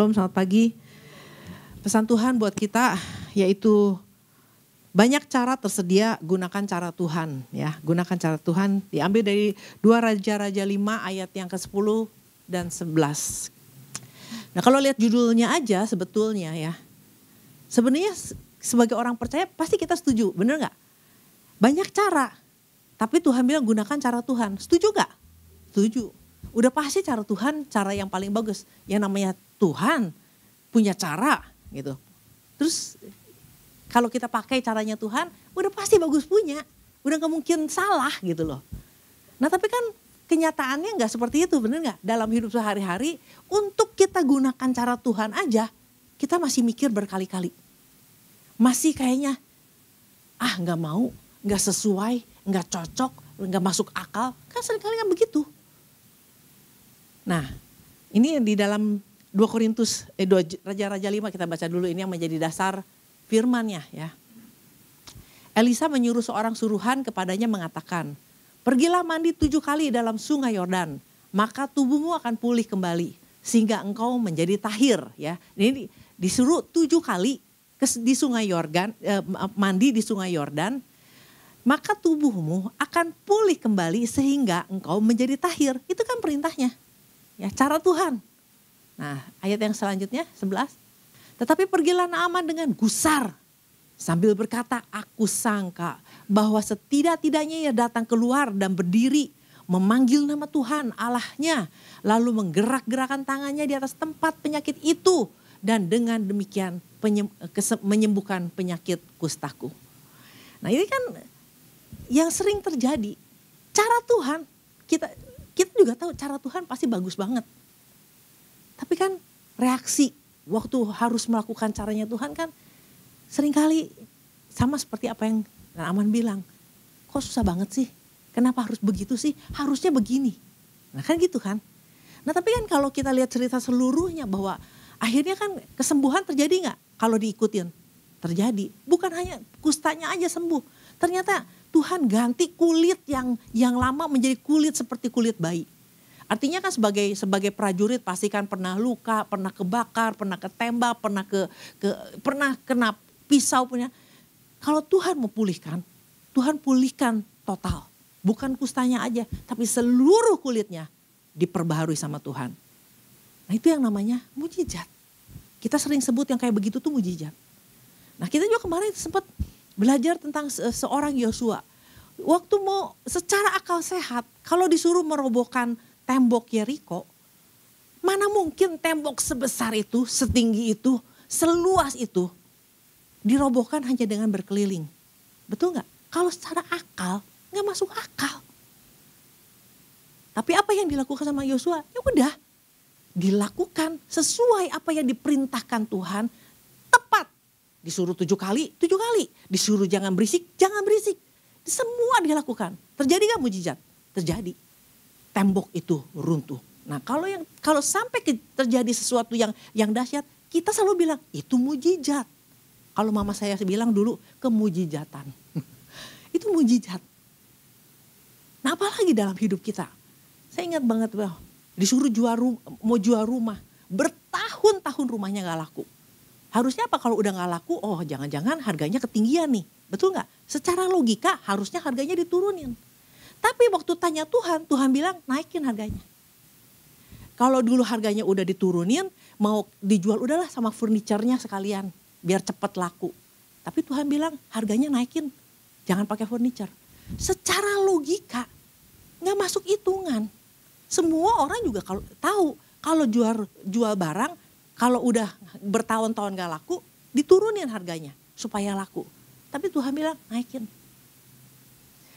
Shalom, selamat pagi. Pesan Tuhan buat kita yaitu banyak cara tersedia, gunakan cara Tuhan. Ya, gunakan cara Tuhan. Diambil dari 2 Raja-Raja 5 ayat yang ke-10 dan 11. Nah, kalau lihat judulnya aja sebetulnya ya. Sebenarnya sebagai orang percaya pasti kita setuju, bener gak? Banyak cara, tapi Tuhan bilang gunakan cara Tuhan. Setuju gak? Setuju. Udah pasti cara Tuhan cara yang paling bagus. Yang namanya Tuhan punya cara gitu. Terus kalau kita pakai caranya Tuhan, udah pasti bagus punya. Udah gak mungkin salah gitu loh. Nah tapi kan kenyataannya gak seperti itu, bener gak? Dalam hidup sehari-hari, untuk kita gunakan cara Tuhan aja, kita masih mikir berkali-kali. Masih kayaknya, gak mau, gak sesuai, gak cocok, gak masuk akal. Kan seringkali kan begitu. Nah ini di dalam 2 Raja-Raja 5 kita baca dulu, ini yang menjadi dasar firman-Nya ya. Elisa menyuruh seorang suruhan kepadanya mengatakan, pergilah mandi 7 kali dalam sungai Yordan, maka tubuhmu akan pulih kembali sehingga engkau menjadi tahir ya. Ini disuruh 7 kali di sungai Yordan, mandi di sungai Yordan, maka tubuhmu akan pulih kembali sehingga engkau menjadi tahir. Itu kan perintahnya. Ya, cara Tuhan. Nah, ayat yang selanjutnya 11. Tetapi pergilah Naaman dengan gusar sambil berkata, aku sangka bahwa setidak-tidaknya ia datang keluar dan berdiri memanggil nama Tuhan Allahnya, lalu menggerak-gerakan tangannya di atas tempat penyakit itu dan dengan demikian menyembuhkan penyakit kustaku. Nah, ini kan yang sering terjadi. Cara Tuhan, kita juga tahu cara Tuhan pasti bagus banget. Tapi kan reaksi waktu harus melakukan caranya Tuhan kan seringkali sama seperti apa yang Naaman bilang. Kok susah banget sih? Kenapa harus begitu sih? Harusnya begini. Nah kan gitu kan. Nah tapi kan kalau kita lihat cerita seluruhnya bahwa akhirnya kan kesembuhan terjadi gak kalau diikutin? Terjadi. Bukan hanya kustanya aja sembuh. Ternyata Tuhan ganti kulit yang lama menjadi kulit seperti kulit bayi. Artinya kan sebagai prajurit pasti kan pernah luka, pernah kebakar, pernah ketembak, pernah kena pisau punya. Kalau Tuhan mau pulihkan, Tuhan pulihkan total. Bukan kustanya aja, tapi seluruh kulitnya diperbaharui sama Tuhan. Nah itu yang namanya mujizat. Kita sering sebut yang kayak begitu tuh mujizat. Nah kita juga kemarin sempat belajar tentang seorang Yosua. Waktu mau secara akal sehat, kalau disuruh merobohkan tembok Yeriko, mana mungkin tembok sebesar itu, setinggi itu, seluas itu, dirobohkan hanya dengan berkeliling. Betul gak? Kalau secara akal, gak masuk akal. Tapi apa yang dilakukan sama Yosua? Ya udah, dilakukan sesuai apa yang diperintahkan Tuhan, tepat. Disuruh 7 kali, 7 kali. Disuruh jangan berisik, jangan berisik. Semua dilakukan. Terjadi gak mujizat? Terjadi. Tembok itu runtuh. Nah kalau sampai terjadi sesuatu yang dahsyat, kita selalu bilang itu mujizat. Kalau mama saya bilang dulu kemujizatan. Itu mujizat. Nah apalagi dalam hidup kita. Saya ingat banget disuruh mau jual rumah. Bertahun-tahun rumahnya gak laku. Harusnya apa kalau udah gak laku? Oh jangan-jangan harganya ketinggian nih. Betul gak? Secara logika harusnya harganya diturunin. Tapi waktu tanya Tuhan, Tuhan bilang naikin harganya. Kalau dulu harganya udah diturunin, mau dijual udahlah sama furniturnya sekalian. Biar cepat laku. Tapi Tuhan bilang harganya naikin, jangan pakai furniture. Secara logika gak masuk hitungan. Semua orang juga kalau tahu kalau jual barang, kalau udah bertahun-tahun gak laku, diturunin harganya supaya laku. Tapi Tuhan bilang naikin.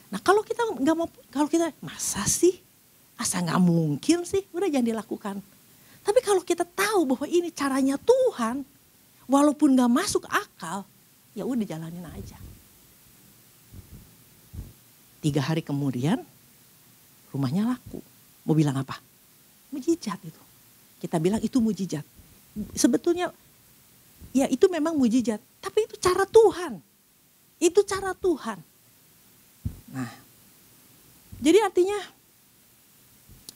Nah kalau kita nggak mau, kalau kita masa sih, asa nggak mungkin sih, udah jangan dilakukan. Tapi kalau kita tahu bahwa ini caranya Tuhan, walaupun nggak masuk akal, ya udah jalanin aja. 3 hari kemudian rumahnya laku. Mau bilang apa? Mujizat itu. Kita bilang itu mujizat. Sebetulnya ya itu memang mujizat, tapi itu cara Tuhan. Itu cara Tuhan. Nah, jadi artinya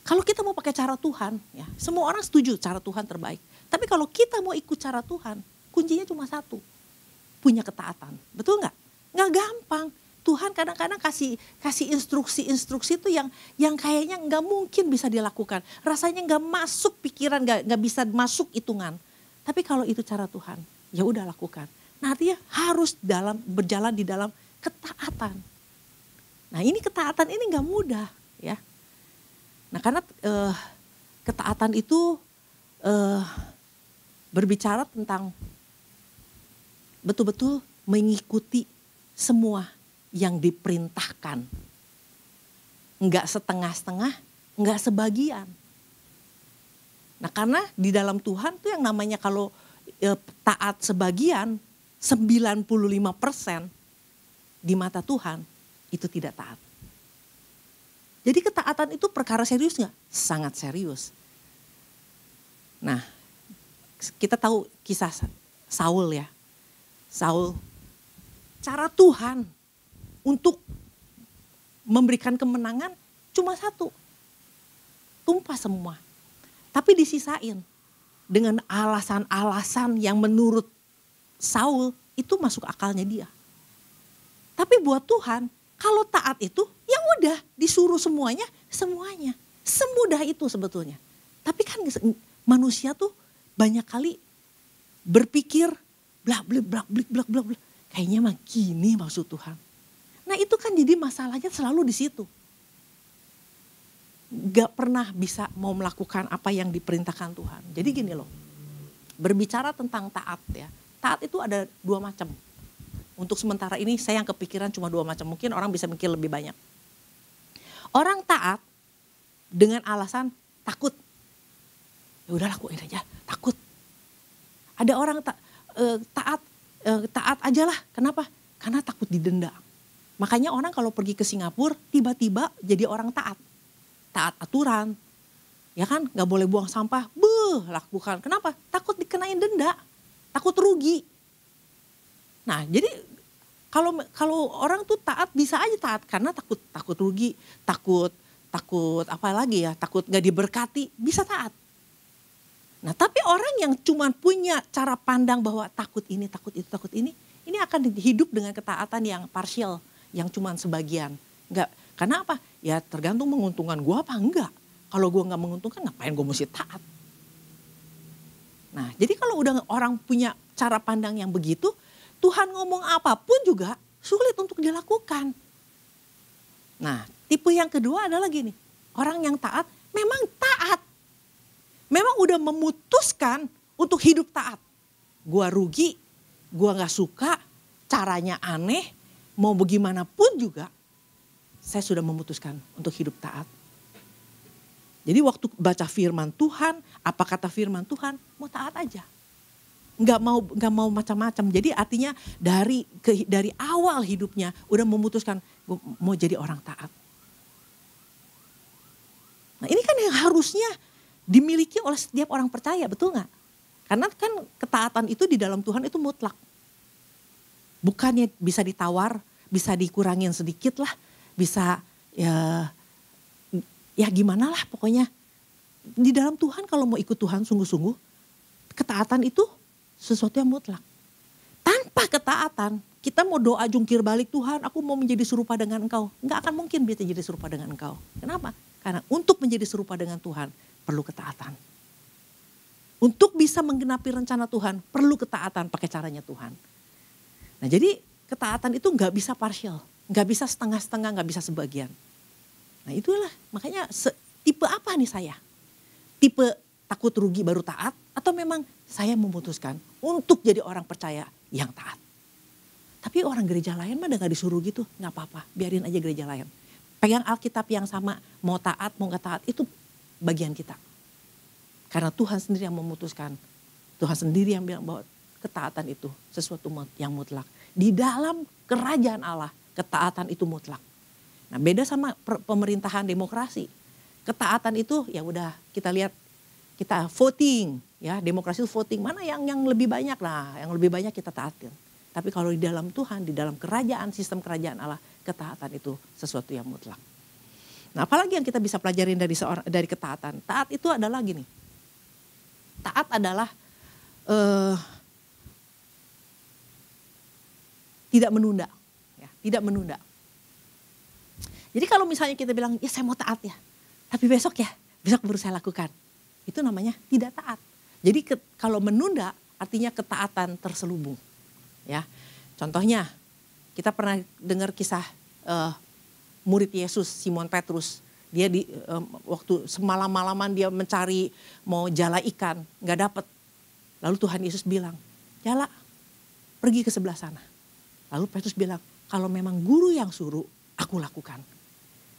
kalau kita mau pakai cara Tuhan, ya semua orang setuju cara Tuhan terbaik. Tapi kalau kita mau ikut cara Tuhan, kuncinya cuma satu. Punya ketaatan. Betul nggak? Nggak gampang. Tuhan kadang-kadang kasih instruksi-instruksi itu yang kayaknya nggak mungkin bisa dilakukan. Rasanya nggak masuk pikiran, nggak bisa masuk hitungan. Tapi kalau itu cara Tuhan, ya udah lakukan. Nah artinya harus berjalan di dalam ketaatan. Nah ini ketaatan ini nggak mudah ya. Nah karena ketaatan itu berbicara tentang betul-betul mengikuti semua yang diperintahkan. Enggak setengah-setengah, enggak sebagian. Nah karena di dalam Tuhan tuh yang namanya kalau taat sebagian, 95% di mata Tuhan itu tidak taat. Jadi ketaatan itu perkara serius nggak? Sangat serius. Nah kita tahu kisah Saul ya. Saul, cara Tuhan untuk memberikan kemenangan cuma satu. Tumpah semua. Tapi disisain dengan alasan-alasan yang menurut Saul itu masuk akalnya dia. Tapi buat Tuhan, kalau taat itu ya udah disuruh semuanya. Semudah itu sebetulnya. Tapi kan manusia tuh banyak kali berpikir blak. Kayaknya mah gini maksud Tuhan. Nah itu kan jadi masalahnya selalu di situ. Gak pernah bisa mau melakukan apa yang diperintahkan Tuhan. Jadi gini loh, berbicara tentang taat ya. Taat itu ada dua macam. Untuk sementara ini saya yang kepikiran cuma dua macam. Mungkin orang bisa mikir lebih banyak. Orang taat dengan alasan takut. Ya udah lakuin aja, takut. Ada orang taat aja lah. Kenapa? Karena takut didenda. Makanya orang kalau pergi ke Singapura tiba-tiba jadi orang taat. Taat aturan. Ya kan? Gak boleh buang sampah. Lakukan. Kenapa? Takut dikenain denda. Takut rugi. Nah jadi kalau orang tuh taat bisa aja taat. Karena takut rugi. Takut apa lagi ya. Takut gak diberkati. Bisa taat. Nah tapi orang yang cuma punya cara pandang bahwa takut ini, takut itu, takut ini akan hidup dengan ketaatan yang parsial, yang cuma sebagian. Enggak, karena apa? Ya tergantung menguntungkan gue apa enggak. Kalau gue nggak menguntungkan ngapain gue mesti taat. Nah jadi kalau udah orang punya cara pandang yang begitu, Tuhan ngomong apapun juga sulit untuk dilakukan. Nah tipe yang kedua adalah gini, orang yang taat memang taat. Memang udah memutuskan untuk hidup taat. Gua rugi, gua gak suka, caranya aneh, mau bagaimanapun juga, saya sudah memutuskan untuk hidup taat. Jadi waktu baca firman Tuhan, apa kata firman Tuhan, mau taat aja. Gak mau macam-macam. Jadi artinya dari awal hidupnya udah memutuskan mau jadi orang taat. Nah ini kan yang harusnya dimiliki oleh setiap orang percaya, betul gak? Karena kan ketaatan itu di dalam Tuhan itu mutlak. Bukannya bisa ditawar, bisa dikurangin sedikit lah, bisa ya gimana lah pokoknya. Di dalam Tuhan kalau mau ikut Tuhan sungguh-sungguh, ketaatan itu sesuatu yang mutlak. Tanpa ketaatan, kita mau doa jungkir balik, Tuhan aku mau menjadi serupa dengan Engkau. Enggak akan mungkin bisa jadi serupa dengan Engkau. Kenapa? Karena untuk menjadi serupa dengan Tuhan, perlu ketaatan. Untuk bisa menggenapi rencana Tuhan, perlu ketaatan pakai caranya Tuhan. Nah jadi ketaatan itu gak bisa partial, gak bisa setengah-setengah, gak bisa sebagian. Nah itulah makanya tipe apa nih saya? Tipe takut rugi baru taat atau memang saya memutuskan untuk jadi orang percaya yang taat. Tapi orang gereja lain mah udah gak disuruh gitu, gak apa-apa, biarin aja gereja lain. Pegang Alkitab yang sama, mau taat mau gak taat itu bagian kita. Karena Tuhan sendiri yang memutuskan. Tuhan sendiri yang bilang bahwa ketaatan itu sesuatu yang mutlak. Di dalam kerajaan Allah, ketaatan itu mutlak. Nah beda sama pemerintahan demokrasi. Ketaatan itu ya udah kita lihat, kita voting. Ya demokrasi itu voting, mana yang lebih banyak lah. Yang lebih banyak kita taatin. Tapi kalau di dalam Tuhan, di dalam kerajaan, sistem kerajaan Allah, ketaatan itu sesuatu yang mutlak. Nah apalagi yang kita bisa pelajarin dari ketaatan. Taat itu adalah gini. Taat adalah tidak menunda, ya, tidak menunda. Jadi kalau misalnya kita bilang, ya saya mau taat ya, tapi besok baru saya lakukan. Itu namanya tidak taat. Jadi kalau menunda artinya ketaatan terselubung. Ya, contohnya kita pernah dengar kisah murid Yesus, Simon Petrus. Dia waktu semalam-malaman dia mencari mau jala ikan, nggak dapet. Lalu Tuhan Yesus bilang, jala, pergi ke sebelah sana. Lalu Petrus bilang, kalau memang guru yang suruh, aku lakukan.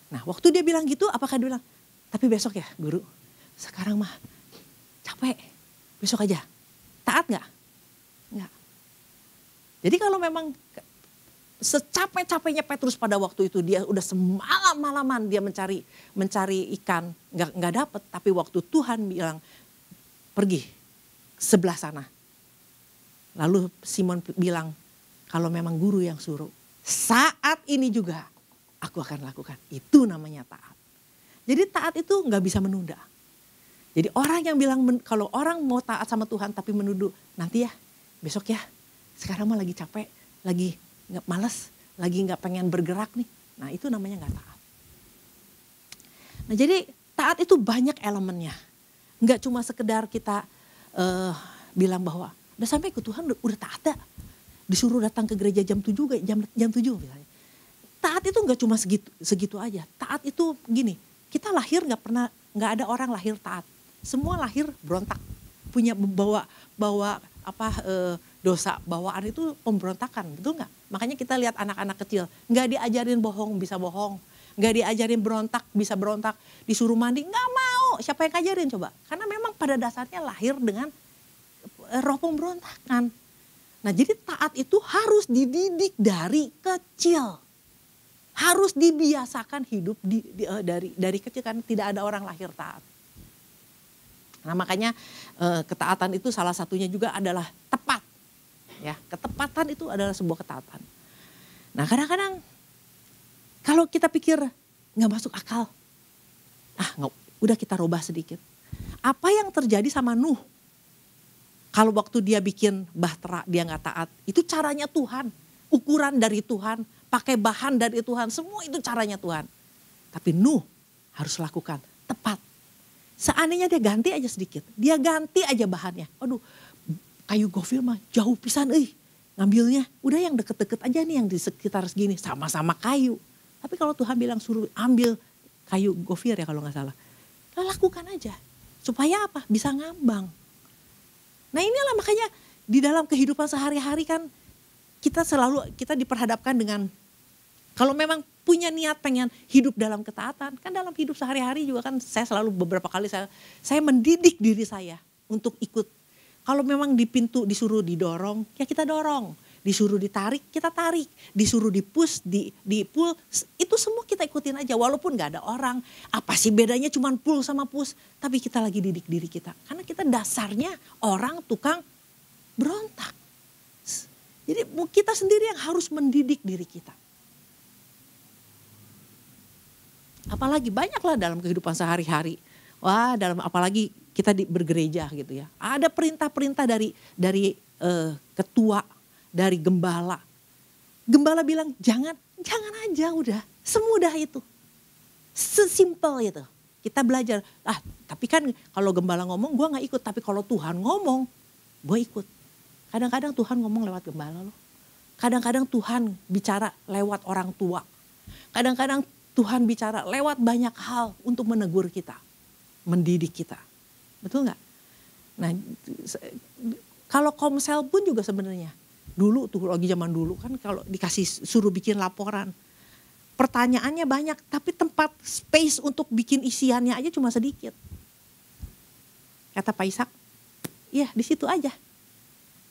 Nah waktu dia bilang gitu, apakah dia bilang, tapi besok ya guru, sekarang mah capek, besok aja. Taat gak? Enggak. Jadi kalau memang secapek-capeknya Petrus pada waktu itu, dia udah semalam-malaman dia mencari ikan, nggak dapet. Tapi waktu Tuhan bilang, pergi sebelah sana. Lalu Simon bilang, kalau memang guru yang suruh, saat ini juga aku akan lakukan. Itu namanya taat. Jadi taat itu nggak bisa menunda. Jadi orang yang bilang kalau orang mau taat sama Tuhan tapi menunduk, nanti ya, besok ya, sekarang mah lagi capek, lagi nggak malas, lagi nggak pengen bergerak nih. Nah itu namanya nggak taat. Nah jadi taat itu banyak elemennya. Nggak cuma sekedar kita bilang bahwa udah sampai ke Tuhan udah taat dah. Disuruh datang ke gereja jam 7 jam 7 misalnya. Taat itu nggak cuma segitu aja. Taat itu gini, kita lahir nggak ada orang lahir taat. Semua lahir berontak, punya bawa dosa, bawaan itu pemberontakan, betul nggak? Makanya kita lihat anak-anak kecil, nggak diajarin bohong bisa bohong, nggak diajarin berontak bisa berontak, disuruh mandi nggak mau. Siapa yang ngajarin coba? Karena memang pada dasarnya lahir dengan roh pemberontakan. Nah jadi taat itu harus dididik dari kecil. Harus dibiasakan hidup dari kecil, kan tidak ada orang lahir taat. Nah makanya ketaatan itu salah satunya juga adalah tepat. Ya, ketepatan itu adalah sebuah ketaatan. Nah kadang-kadang kalau kita pikir nggak masuk akal, udah kita rubah sedikit. Apa yang terjadi sama Nuh? Kalau waktu dia bikin bahtera dia nggak taat, itu caranya Tuhan, ukuran dari Tuhan, pakai bahan dari Tuhan, semua itu caranya Tuhan. Tapi Nuh harus lakukan tepat. Seandainya dia ganti aja sedikit, dia ganti aja bahannya. Aduh, kayu gofil mah jauh pisan ngambilnya. Udah yang deket-deket aja nih yang di sekitar segini, sama-sama kayu. Tapi kalau Tuhan bilang suruh ambil kayu gofil ya kalau nggak salah. Lakukan aja. Supaya apa? Bisa ngambang. Nah inilah makanya di dalam kehidupan sehari-hari kan kita diperhadapkan dengan, kalau memang punya niat pengen hidup dalam ketaatan, kan dalam hidup sehari-hari juga kan saya selalu beberapa kali saya mendidik diri saya untuk ikut. Kalau memang di pintu disuruh didorong, ya kita dorong. Disuruh ditarik, kita tarik. Disuruh di-push, di-pull, itu semua kita ikutin aja. Walaupun gak ada orang, apa sih bedanya cuman pull sama push. Tapi kita lagi didik diri kita. Karena kita dasarnya orang tukang berontak. Jadi kita sendiri yang harus mendidik diri kita. Apalagi banyaklah dalam kehidupan sehari-hari. Wah, apalagi kita bergereja gitu ya. Ada perintah-perintah dari ketua, dari gembala. Gembala bilang jangan aja udah. Semudah itu. Sesimpel itu. Kita belajar. Tapi kan kalau gembala ngomong gue gak ikut. Tapi kalau Tuhan ngomong gue ikut. Kadang-kadang Tuhan ngomong lewat gembala loh. Kadang-kadang Tuhan bicara lewat orang tua. Kadang-kadang Tuhan bicara lewat banyak hal untuk menegur kita. Mendidik kita. Betul gak? Nah kalau Komsel pun juga sebenarnya. Dulu tuh lagi zaman dulu kan kalau dikasih suruh bikin laporan. Pertanyaannya banyak tapi tempat space untuk bikin isiannya aja cuma sedikit. Kata Pak Ishak, iya di situ aja.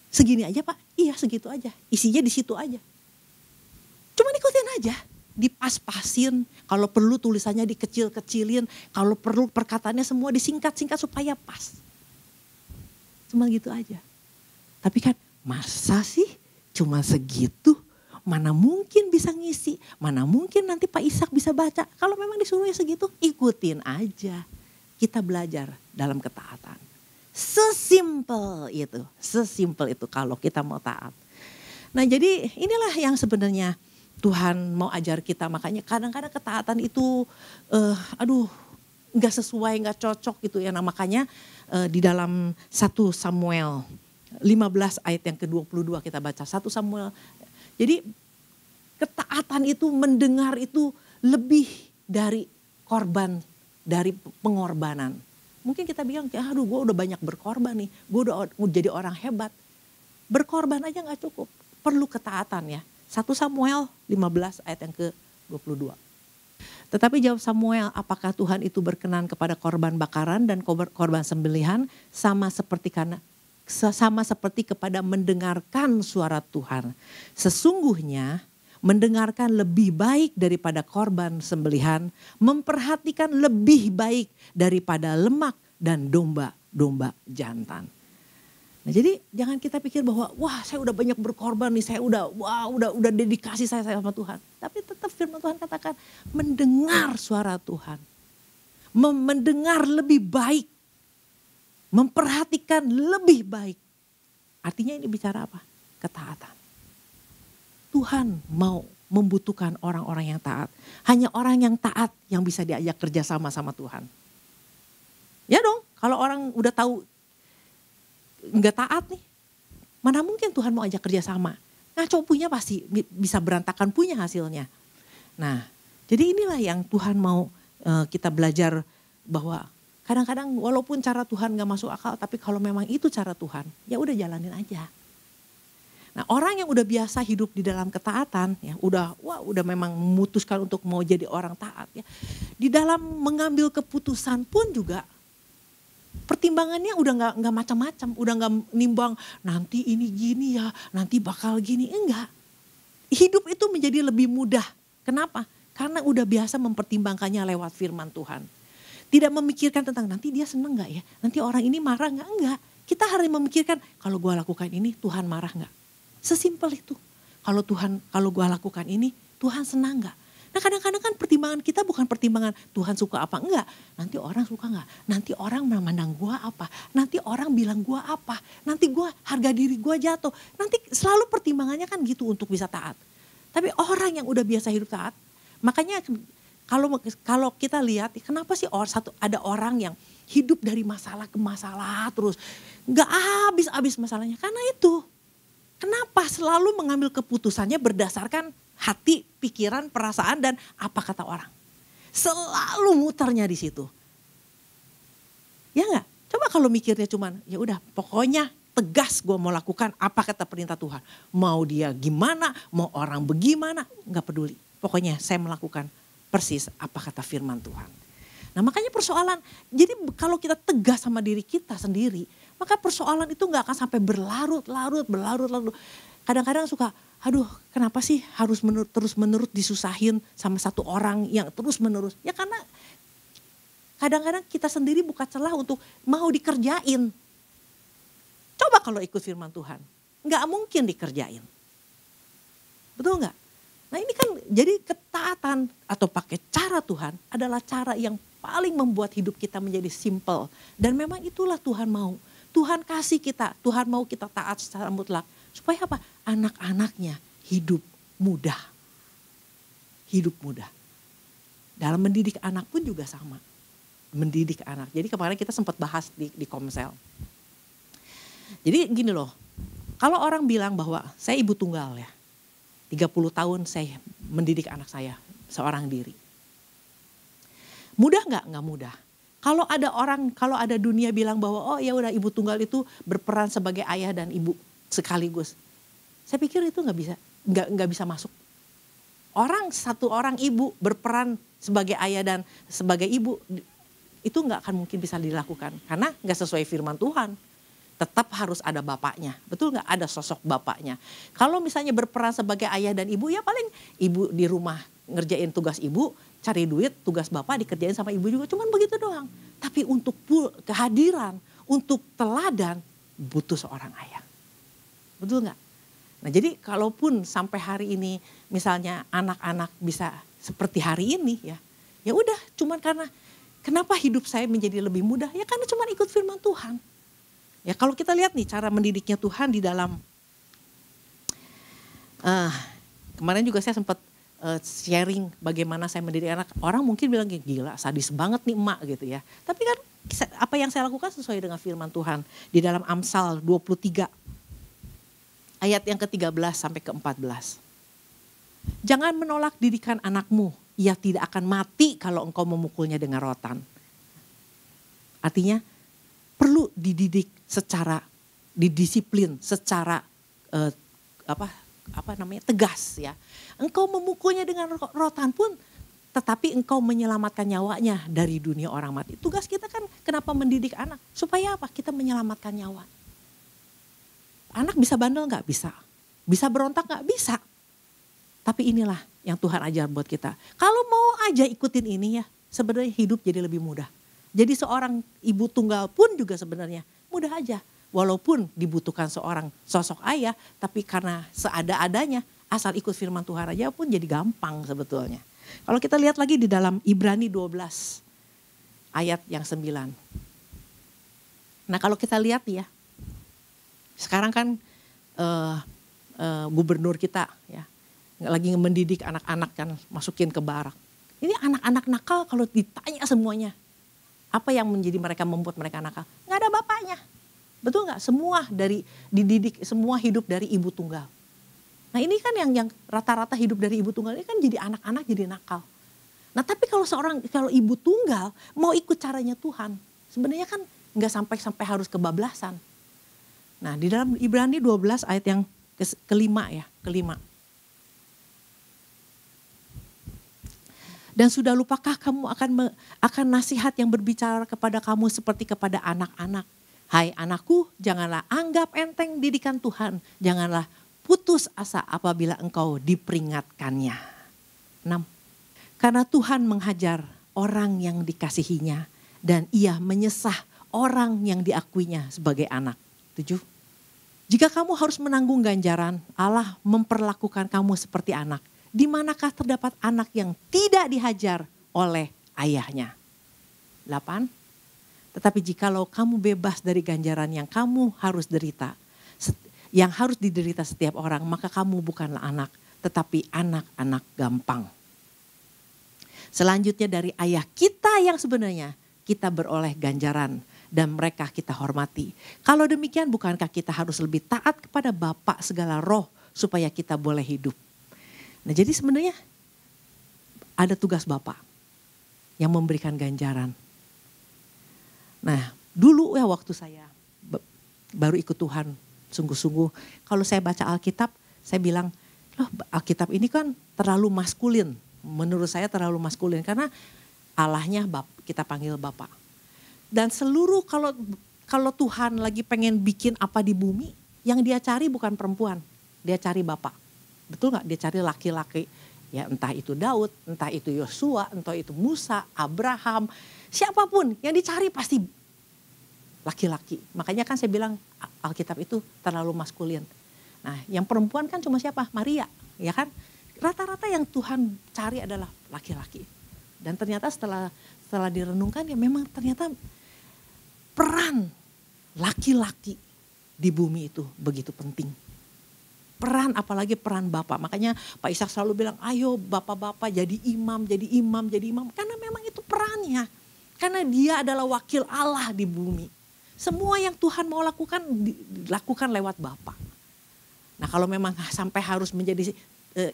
Segini aja Pak, iya segitu aja. Isinya di situ aja. Cuma ikutin aja. Dipas-pasin, kalau perlu tulisannya dikecil-kecilin, kalau perlu perkataannya semua disingkat-singkat supaya pas. Cuma gitu aja. Tapi kan masa sih cuma segitu? Mana mungkin bisa ngisi, mana mungkin nanti Pak Ishak bisa baca. Kalau memang disuruhnya segitu, ikutin aja. Kita belajar dalam ketaatan. Sesimpel itu kalau kita mau taat. Nah jadi inilah yang sebenarnya Tuhan mau ajar kita. Makanya kadang-kadang ketaatan itu gak sesuai, gak cocok gitu ya. Nah makanya di dalam 1 Samuel 15 ayat yang ke-22 kita baca. 1 Samuel. Jadi ketaatan itu, mendengar itu lebih dari korban, dari pengorbanan. Mungkin kita bilang, aduh gue udah banyak berkorban nih, gue udah jadi orang hebat. Berkorban aja gak cukup, perlu ketaatan ya. 1 Samuel 15 ayat yang ke-22. Tetapi jawab Samuel, apakah Tuhan itu berkenan kepada korban bakaran dan korban sembelihan sama seperti kepada mendengarkan suara Tuhan. Sesungguhnya mendengarkan lebih baik daripada korban sembelihan, memperhatikan lebih baik daripada lemak dan domba-domba jantan. Nah, jadi jangan kita pikir bahwa wah saya udah banyak berkorban nih, saya udah dedikasi saya sama Tuhan. Tapi tetap firman Tuhan katakan mendengar suara Tuhan. Mendengar lebih baik. Memperhatikan lebih baik. Artinya ini bicara apa? Ketaatan. Tuhan mau membutuhkan orang-orang yang taat. Hanya orang yang taat yang bisa diajak kerjasama sama Tuhan. Ya dong, kalau orang udah tahu nggak taat nih, mana mungkin Tuhan mau ajak kerjasama. Ngaco punya pasti bisa berantakan punya hasilnya. Nah, jadi inilah yang Tuhan mau kita belajar bahwa kadang-kadang walaupun cara Tuhan gak masuk akal, tapi kalau memang itu cara Tuhan, ya udah jalanin aja. Nah, orang yang udah biasa hidup di dalam ketaatan, ya udah memang memutuskan untuk mau jadi orang taat, ya. Di dalam mengambil keputusan pun juga pertimbangannya udah nggak macam-macam, udah nggak nimbang nanti ini gini ya, nanti bakal gini, enggak. Hidup itu menjadi lebih mudah. Kenapa? Karena udah biasa mempertimbangkannya lewat firman Tuhan. Tidak memikirkan tentang nanti dia seneng gak ya, nanti orang ini marah gak, enggak. Kita harus memikirkan kalau gue lakukan ini Tuhan marah gak. Sesimpel itu. Kalau gue lakukan ini Tuhan senang gak. Nah kadang-kadang kan pertimbangan kita bukan pertimbangan Tuhan suka apa enggak. Nanti orang suka gak, nanti orang memandang gue apa, nanti orang bilang gue apa, nanti harga diri gue jatuh. Nanti selalu pertimbangannya kan gitu untuk bisa taat. Tapi orang yang udah biasa hidup taat, makanya kalau kita lihat kenapa sih ada orang yang hidup dari masalah ke masalah terus. Gak habis-habis masalahnya, karena itu. Kenapa selalu mengambil keputusannya berdasarkan hati, pikiran, perasaan dan apa kata orang. Selalu muternya di situ. Ya enggak? Coba kalau mikirnya cuman ya udah pokoknya tegas gue mau lakukan apa kata perintah Tuhan. Mau dia gimana, mau orang bagaimana, enggak peduli. Pokoknya saya melakukan persis apa kata firman Tuhan. Nah makanya persoalan, jadi kalau kita tegas sama diri kita sendiri, maka persoalan itu gak akan sampai berlarut-larut. Kadang-kadang suka, aduh kenapa sih harus terus-menerus disusahin sama satu orang yang terus-menerus. Ya karena kadang-kadang kita sendiri buka celah untuk mau dikerjain. Coba kalau ikut firman Tuhan, gak mungkin dikerjain. Betul gak? Nah ini kan jadi ketaatan atau pakai cara Tuhan adalah cara yang paling membuat hidup kita menjadi simple. Dan memang itulah Tuhan mau. Tuhan kasih kita, Tuhan mau kita taat secara mutlak. Supaya apa? Anak-anaknya hidup mudah. Hidup mudah. Dalam mendidik anak pun juga sama. Mendidik anak. Jadi kemarin kita sempat bahas di Komsel. Jadi gini loh, kalau orang bilang bahwa saya ibu tunggal ya. 30 tahun saya mendidik anak saya seorang diri. Mudah nggak? Nggak mudah. Kalau ada dunia bilang bahwa oh ya udah ibu tunggal itu berperan sebagai ayah dan ibu sekaligus. Saya pikir itu nggak bisa masuk. Satu orang ibu berperan sebagai ayah dan sebagai ibu itu nggak akan mungkin bisa dilakukan karena nggak sesuai firman Tuhan. Tetap harus ada bapaknya. Betul nggak? Ada sosok bapaknya. Kalau misalnya berperan sebagai ayah dan ibu, ya paling ibu di rumah ngerjain tugas ibu, cari duit, tugas bapak dikerjain sama ibu juga. Cuman begitu doang. Tapi untuk kehadiran, untuk teladan, butuh seorang ayah. Betul nggak? Nah jadi kalaupun sampai hari ini misalnya anak-anak bisa seperti hari ini ya udah cuman karena kenapa hidup saya menjadi lebih mudah? Ya karena cuman ikut firman Tuhan. Ya kalau kita lihat nih cara mendidiknya Tuhan di dalam kemarin juga saya sempat sharing bagaimana saya mendidik anak. Orang mungkin bilang gila, sadis banget nih emak gitu ya. Tapi kan apa yang saya lakukan sesuai dengan firman Tuhan di dalam Amsal 23 ayat yang ke-13 sampai ke-14. Jangan menolak didikan anakmu, ia tidak akan mati kalau engkau memukulnya dengan rotan. Artinya perlu dididik secara didisiplin, secara tegas ya. Engkau memukulnya dengan rotan pun tetapi engkau menyelamatkan nyawanya dari dunia orang mati. Tugas kita kan kenapa mendidik anak? Supaya apa? Kita menyelamatkan nyawa. Anak bisa bandel nggak? Bisa. Bisa berontak nggak? Bisa. Tapi inilah yang Tuhan ajar buat kita. Kalau mau aja ikutin ini ya, sebenarnya hidup jadi lebih mudah. Jadi seorang ibu tunggal pun juga sebenarnya mudah aja. Walaupun dibutuhkan seorang sosok ayah, tapi karena seada-adanya, asal ikut firman Tuhan aja pun jadi gampang sebetulnya. Kalau kita lihat lagi di dalam Ibrani 12 ayat yang 9. Nah kalau kita lihat ya, sekarang kan gubernur kita ya lagi mendidik anak-anak kan masukin ke barak. Ini anak-anak nakal kalau ditanya semuanya. Apa yang menjadi mereka membuat mereka nakal? Nggak ada bapaknya. Betul nggak? Semua dari dididik, semua hidup dari ibu tunggal. Nah ini kan yang rata-rata hidup dari ibu tunggal ini kan jadi anak-anak jadi nakal. Nah tapi kalau kalau ibu tunggal mau ikut caranya Tuhan, sebenarnya kan nggak sampai harus kebablasan. Nah di dalam Ibrani 12 ayat yang kelima. Dan sudah lupakah kamu akan nasihat yang berbicara kepada kamu seperti kepada anak-anak. Hai anakku, janganlah anggap enteng didikan Tuhan. Janganlah putus asa apabila engkau diperingatkannya. 6. Karena Tuhan menghajar orang yang dikasihinya dan ia menyesah orang yang diakuinya sebagai anak. 7. Jika kamu harus menanggung ganjaran, Allah memperlakukan kamu seperti anak. Di manakah terdapat anak yang tidak dihajar oleh ayahnya? 8. Tetapi jikalau kamu bebas dari ganjaran yang kamu harus derita, yang harus diderita setiap orang, maka kamu bukanlah anak, tetapi anak-anak gampang. Selanjutnya dari ayah kita yang sebenarnya kita beroleh ganjaran dan mereka kita hormati. Kalau demikian bukankah kita harus lebih taat kepada Bapa segala roh supaya kita boleh hidup. Nah jadi sebenarnya ada tugas Bapa yang memberikan ganjaran. Nah dulu ya waktu saya baru ikut Tuhan sungguh-sungguh, kalau saya baca Alkitab saya bilang loh Alkitab ini kan terlalu maskulin. Menurut saya terlalu maskulin karena Allahnya kita panggil Bapa. Dan seluruh kalau Tuhan lagi pengen bikin apa di bumi, yang dia cari bukan perempuan, dia cari Bapa. Betul gak? Dia cari laki-laki, ya entah itu Daud, entah itu Yosua, entah itu Musa, Abraham, siapapun yang dicari pasti laki-laki. Makanya kan saya bilang Alkitab itu terlalu maskulin. Nah yang perempuan kan cuma siapa? Maria, ya kan? Rata-rata yang Tuhan cari adalah laki-laki. Dan ternyata setelah direnungkan ya memang ternyata peran laki-laki di bumi itu begitu penting. Peran apalagi peran Bapak. Makanya Pak Ishak selalu bilang ayo Bapak-bapak jadi imam. Karena memang itu perannya. Karena dia adalah wakil Allah di bumi. Semua yang Tuhan mau lakukan dilakukan lewat Bapak. Nah kalau memang sampai harus menjadi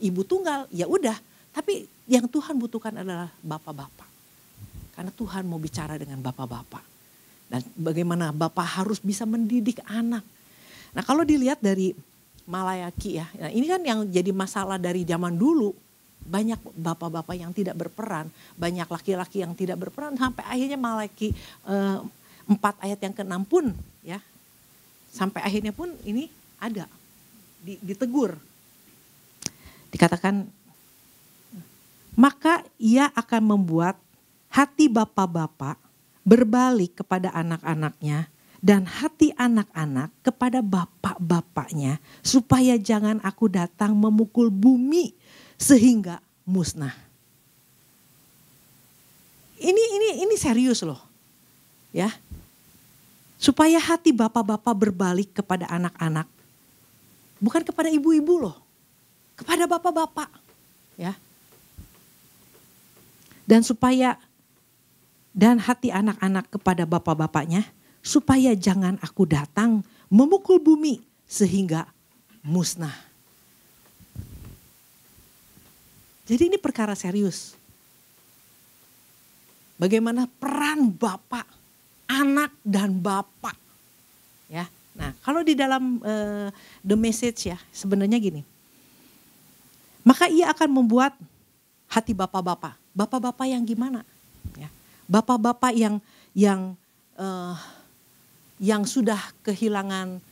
ibu tunggal ya udah. Tapi yang Tuhan butuhkan adalah Bapak-bapak. Karena Tuhan mau bicara dengan Bapak-bapak. Dan bagaimana Bapak harus bisa mendidik anak. Nah kalau dilihat dari Malayaki ya. Nah, ini kan yang jadi masalah dari zaman dulu. Banyak bapak-bapak yang tidak berperan. Banyak laki-laki yang tidak berperan. Sampai akhirnya Malayaki 4 ayat yang ke-6 pun ya. Sampai akhirnya pun ini ada. Ditegur. Dikatakan maka ia akan membuat hati bapak-bapak berbalik kepada anak-anaknya dan hati anak-anak kepada bapak-bapaknya supaya jangan aku datang memukul bumi sehingga musnah. Ini serius loh. Ya. Supaya hati bapak-bapak berbalik kepada anak-anak. Bukan kepada ibu-ibu loh. Kepada bapak-bapak. Ya. Dan hati anak-anak kepada bapak-bapaknya. Supaya jangan aku datang memukul bumi sehingga musnah. Jadi ini perkara serius. Bagaimana peran bapak, anak dan bapak. Ya. Nah, kalau di dalam The Message ya, sebenarnya gini. Maka ia akan membuat hati bapak-bapak. Bapak-bapak yang gimana? Ya. Bapak-bapak yang sudah kehilangan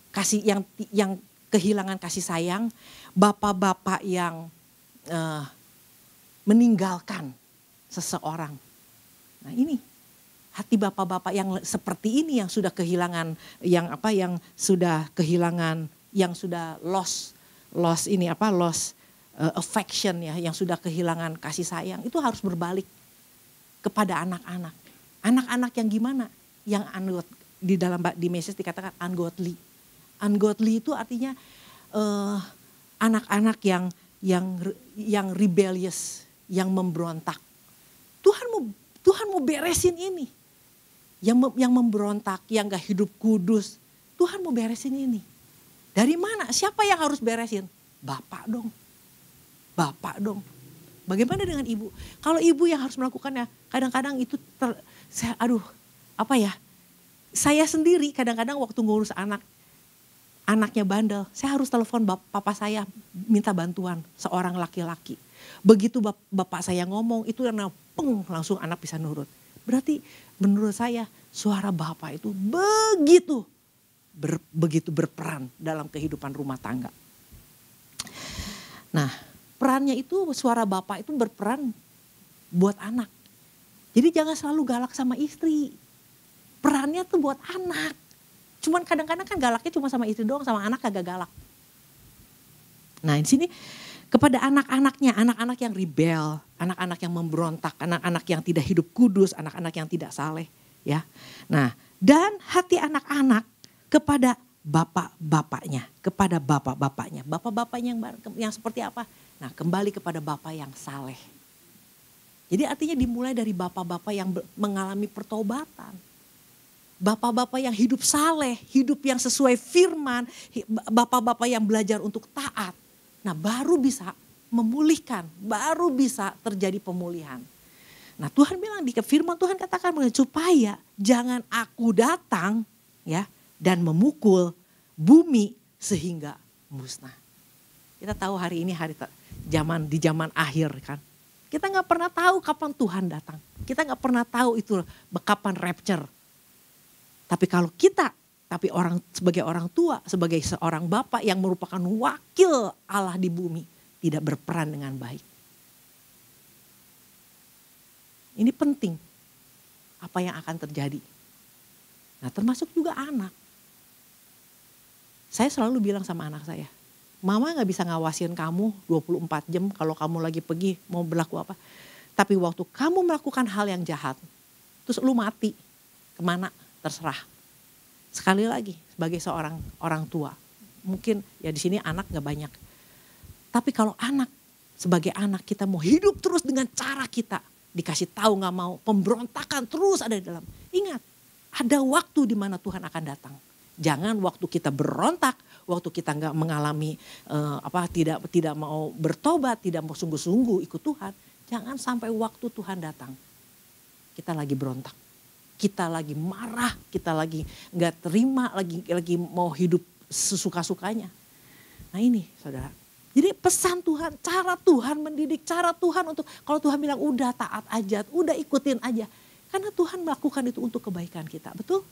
kasih, yang kehilangan kasih sayang, bapak-bapak yang meninggalkan seseorang. Nah ini hati bapak-bapak yang seperti ini yang sudah kehilangan, yang sudah kehilangan, yang sudah lost affection ya, yang sudah kehilangan kasih sayang, itu harus berbalik kepada anak-anak. Anak-anak yang gimana? Yang di Message dikatakan ungodly. Ungodly itu artinya anak-anak yang rebellious, yang memberontak. Tuhan mau beresin ini. Yang memberontak, yang gak hidup kudus. Tuhan mau beresin ini. Dari mana? Siapa yang harus beresin? Bapak dong. Bagaimana dengan ibu? Kalau ibu yang harus melakukannya, kadang-kadang itu saya sendiri kadang-kadang waktu ngurus anaknya bandel, saya harus telepon papa saya minta bantuan, seorang laki-laki. Begitu bapak saya ngomong itu langsung anak bisa nurut. Berarti menurut saya suara bapak itu begitu berperan dalam kehidupan rumah tangga. Nah, perannya itu suara bapak itu berperan buat anak. Jadi jangan selalu galak sama istri. Perannya tuh buat anak. Cuman kadang-kadang kan galaknya cuma sama istri doang, sama anak kagak galak. Nah di sini kepada anak-anaknya, anak-anak yang rebel, anak-anak yang memberontak, anak-anak yang tidak hidup kudus, anak-anak yang tidak saleh, ya. Nah, dan hati anak-anak kepada bapak-bapaknya, bapak-bapaknya yang seperti apa? Nah, kembali kepada bapak yang saleh. Jadi artinya dimulai dari bapak-bapak yang mengalami pertobatan. Bapak-bapak yang hidup saleh, hidup yang sesuai firman, bapak-bapak yang belajar untuk taat. Nah baru bisa memulihkan, baru bisa terjadi pemulihan. Nah Tuhan bilang di firman Tuhan katakan supaya jangan aku datang ya dan memukul bumi sehingga musnah. Kita tahu hari ini di zaman akhir kan. Kita nggak pernah tahu kapan Tuhan datang. Kita nggak pernah tahu itu kapan rapture. Tapi sebagai orang tua, sebagai seorang bapak yang merupakan wakil Allah di bumi, tidak berperan dengan baik. Ini penting apa yang akan terjadi. Nah termasuk juga anak. Saya selalu bilang sama anak saya, mama gak bisa ngawasin kamu 24 jam kalau kamu lagi pergi mau berlaku apa. Tapi waktu kamu melakukan hal yang jahat, terus lu mati, kemana? Terserah. Sekali lagi sebagai seorang orang tua, mungkin ya di sini anak gak banyak. Tapi kalau sebagai anak kita mau hidup terus dengan cara kita, dikasih tahu gak mau, pemberontakan terus ada di dalam. Ingat, ada waktu di mana Tuhan akan datang. Jangan waktu kita berontak, waktu kita gak mengalami tidak mau bertobat, tidak mau sungguh-sungguh ikut Tuhan. Jangan sampai waktu Tuhan datang, kita lagi berontak. Kita lagi marah, kita lagi gak terima, lagi mau hidup sesuka-sukanya. Nah ini saudara. Jadi pesan Tuhan, cara Tuhan mendidik, cara Tuhan untuk, kalau Tuhan bilang udah taat aja, udah ikutin aja. Karena Tuhan melakukan itu untuk kebaikan kita, betul?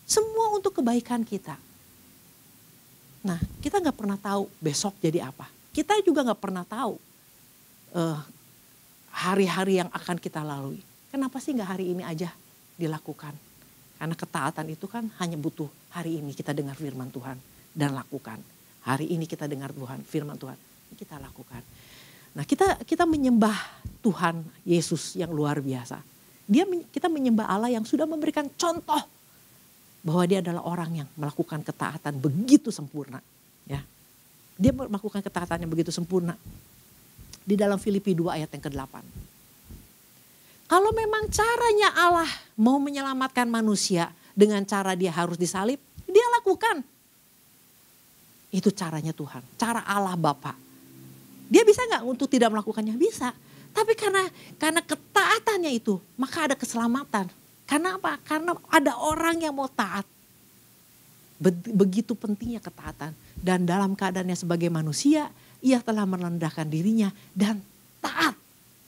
Semua untuk kebaikan kita. Nah kita gak pernah tahu besok jadi apa. Kita juga gak pernah tahu hari-hari yang akan kita lalui. Kenapa sih gak hari ini aja dilakukan? Karena ketaatan itu kan hanya butuh hari ini kita dengar firman Tuhan dan lakukan. Hari ini kita dengar Tuhan, firman Tuhan, kita lakukan. Nah kita menyembah Tuhan Yesus yang luar biasa. Kita menyembah Allah yang sudah memberikan contoh bahwa dia adalah orang yang melakukan ketaatan begitu sempurna. Ya. Dia melakukan ketaatan yang begitu sempurna. Di dalam Filipi 2 ayat yang ke-8. Kalau memang caranya Allah mau menyelamatkan manusia dengan cara dia harus disalib, dia lakukan. Itu caranya Tuhan, cara Allah Bapa. Dia bisa gak untuk tidak melakukannya? Bisa. Tapi karena ketaatannya itu, maka ada keselamatan. Karena apa? Karena ada orang yang mau taat. Begitu pentingnya ketaatan. Dan dalam keadaannya sebagai manusia, ia telah merendahkan dirinya dan taat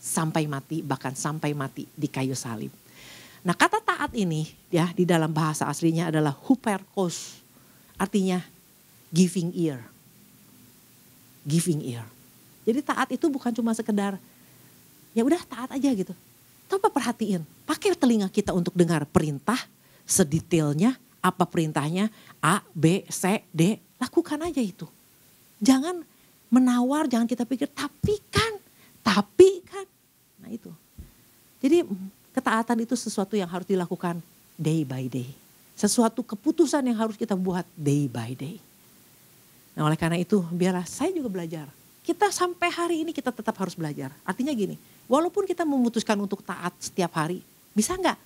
sampai mati, bahkan sampai mati di kayu salib. Nah, kata taat ini ya di dalam bahasa aslinya adalah huperkos. Artinya giving ear. Giving ear. Jadi taat itu bukan cuma sekedar ya udah taat aja gitu. Coba perhatiin, pakai telinga kita untuk dengar perintah sedetailnya, apa perintahnya, A, B, C, D, lakukan aja itu. Jangan menawar, jangan kita pikir tapi kan. Nah itu. Jadi ketaatan itu sesuatu yang harus dilakukan day by day. Sesuatu keputusan yang harus kita buat day by day. Nah oleh karena itu biarlah saya juga belajar. Kita sampai hari ini kita tetap harus belajar. Artinya gini, walaupun kita memutuskan untuk taat setiap hari, bisa nggak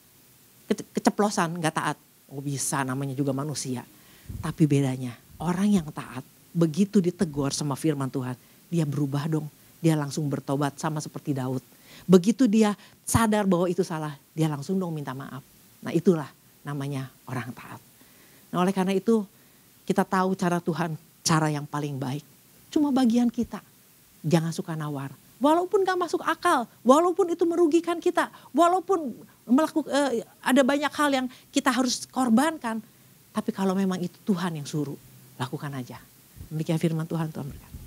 keceplosan nggak taat? Oh bisa, namanya juga manusia. Tapi bedanya orang yang taat begitu ditegur sama firman Tuhan, dia berubah dong. Dia langsung bertobat sama seperti Daud. Begitu dia sadar bahwa itu salah, dia langsung dong minta maaf. Nah itulah namanya orang taat. Nah oleh karena itu kita tahu cara Tuhan, cara yang paling baik. Cuma bagian kita, jangan suka nawar. Walaupun gak masuk akal, walaupun itu merugikan kita, walaupun ada banyak hal yang kita harus korbankan. Tapi kalau memang itu Tuhan yang suruh, lakukan aja. Demikian firman Tuhan, Tuhan berkata.